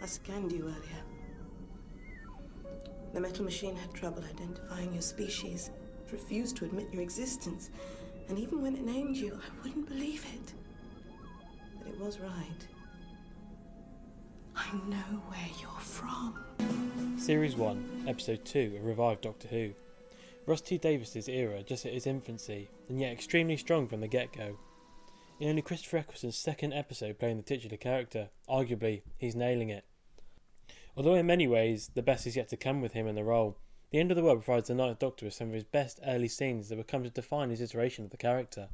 I scanned you earlier. The metal machine had trouble identifying your species. It refused to admit your existence. And even when it named you, I wouldn't believe it. But it was right. I know where you're from. Series 1, Episode 2 of Revived Doctor Who. Russ T Davies' era just at its infancy, and yet extremely strong from the get-go. In only Christopher Eccleston's second episode playing the titular character, arguably, he's nailing it. Although in many ways, the best is yet to come with him in the role, The End of the World provides the Ninth Doctor with some of his best early scenes that would come to define his iteration of the character.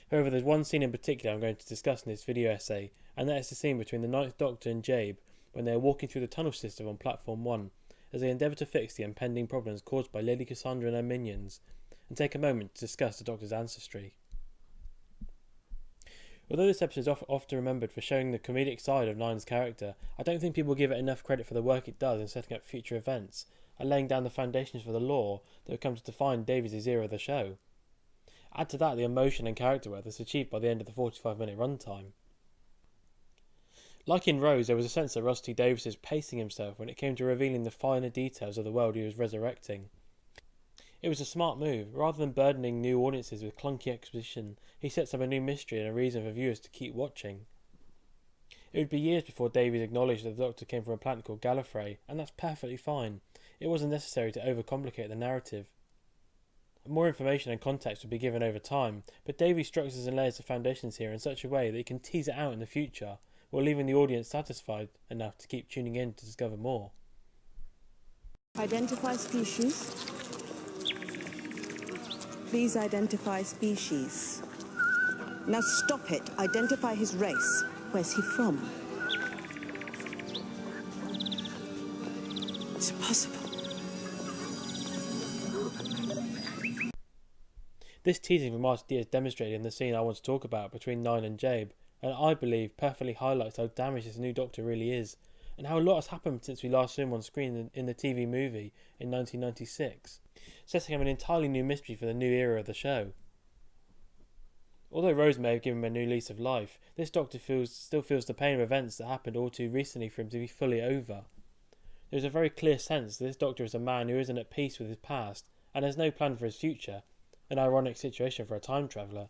However, there's one scene in particular I'm going to discuss in this video essay, and that is the scene between the Ninth Doctor and Jabe when they are walking through the tunnel system on Platform 1, as they endeavour to fix the impending problems caused by Lady Cassandra and her minions, and take a moment to discuss the Doctor's ancestry. Although this episode is often remembered for showing the comedic side of Nine's character, I don't think people give it enough credit for the work it does in setting up future events, and laying down the foundations for the lore that would come to define Davies' era of the show. Add to that the emotion and character work that's achieved by the end of the 45-minute runtime. Like in Rose, there was a sense that Russ T Davies was pacing himself when it came to revealing the finer details of the world he was resurrecting. It was a smart move. Rather than burdening new audiences with clunky exposition, he sets up a new mystery and a reason for viewers to keep watching. It would be years before Davies acknowledged that the Doctor came from a planet called Gallifrey, and that's perfectly fine. It wasn't necessary to overcomplicate the narrative. More information and context would be given over time, but Davies structures and layers the foundations here in such a way that he can tease it out in the future, while leaving the audience satisfied enough to keep tuning in to discover more. Identify species. Please identify species. Now stop it. Identify his race. Where's he from? It's impossible. This teasing from RTD is demonstrated in the scene I want to talk about between Nine and Jabe, and I believe perfectly highlights how damaged this new Doctor really is, and how a lot has happened since we last saw him on screen in the TV movie in 1996, setting up an entirely new mystery for the new era of the show. Although Rose may have given him a new lease of life, this Doctor still feels the pain of events that happened all too recently for him to be fully over. There is a very clear sense that this Doctor is a man who isn't at peace with his past and has no plan for his future, an ironic situation for a time traveller.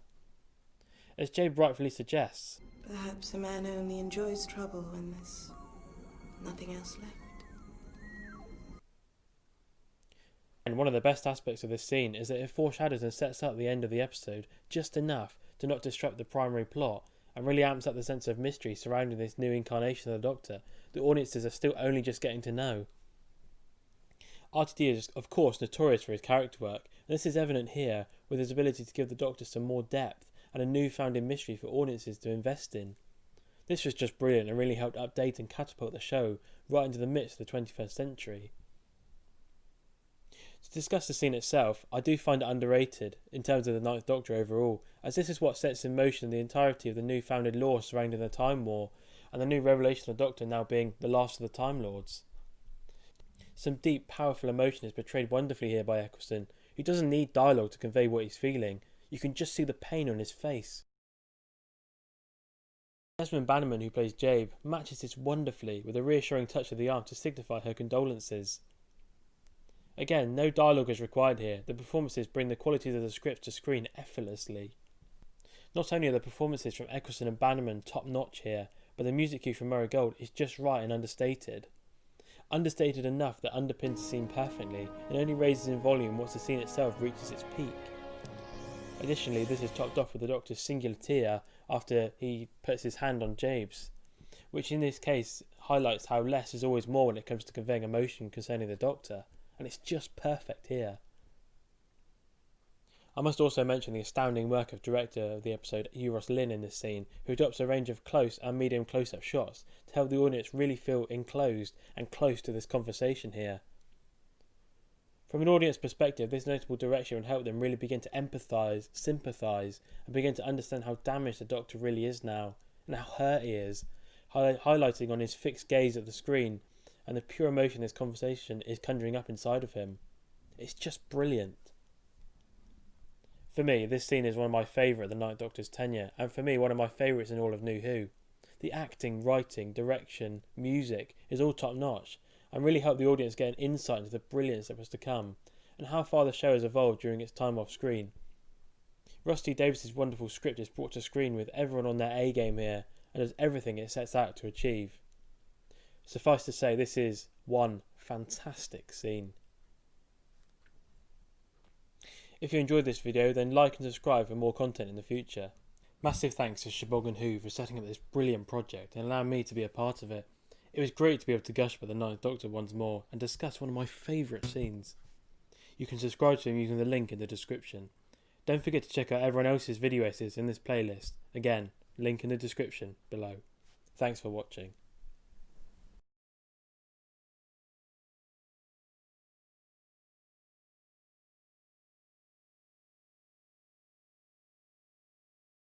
As Jabe rightfully suggests, perhaps a man only enjoys trouble when there's nothing else left. And one of the best aspects of this scene is that it foreshadows and sets up the end of the episode just enough to not disrupt the primary plot, and really amps up the sense of mystery surrounding this new incarnation of the Doctor that audiences are still only just getting to know. RTD is of course notorious for his character work, and this is evident here with his ability to give the Doctor some more depth and a newfound mystery for audiences to invest in. This was just brilliant and really helped update and catapult the show right into the midst of the 21st century. To discuss the scene itself, I do find it underrated in terms of the Ninth Doctor overall, as this is what sets in motion the entirety of the new-founded lore surrounding the Time War, and the new revelation of the Doctor now being the last of the Time Lords. Some deep, powerful emotion is portrayed wonderfully here by Eccleston, who doesn't need dialogue to convey what he's feeling. You can just see the pain on his face. Desmond Bannerman, who plays Jabe, matches this wonderfully with a reassuring touch of the arm to signify her condolences. Again, no dialogue is required here. The performances bring the qualities of the script to screen effortlessly. Not only are the performances from Eccleston and Bannerman top notch here, but the music cue from Murray Gold is just right and understated. Understated enough that underpins the scene perfectly and only raises in volume once the scene itself reaches its peak. Additionally, this is topped off with the Doctor's singular tear after he puts his hand on Jabe's, which in this case highlights how less is always more when it comes to conveying emotion concerning the Doctor, and it's just perfect here. I must also mention the astounding work of director of the episode Euros Lynn in this scene, who adopts a range of close and medium close-up shots to help the audience really feel enclosed and close to this conversation here. From an audience perspective, this notable direction will help them really begin to empathise, sympathise, and begin to understand how damaged the Doctor really is now, and how hurt he is, highlighting on his fixed gaze at the screen, and the pure emotion this conversation is conjuring up inside of him. It's just brilliant. For me, this scene is one of my favourite of the Ninth Doctor's tenure, and for me, one of my favourites in all of New Who. The acting, writing, direction, music is all top notch and really helped the audience get an insight into the brilliance that was to come and how far the show has evolved during its time off screen. Rusty Davis's wonderful script is brought to screen with everyone on their A game here and does everything it sets out to achieve. Suffice to say, this is one fantastic scene. If you enjoyed this video, then like and subscribe for more content in the future. Massive thanks to Shibog and Who for setting up this brilliant project and allowing me to be a part of it. It was great to be able to gush about the Ninth Doctor once more and discuss one of my favourite scenes. You can subscribe to him using the link in the description. Don't forget to check out everyone else's video essays in this playlist. Again, link in the description below. Thanks for watching.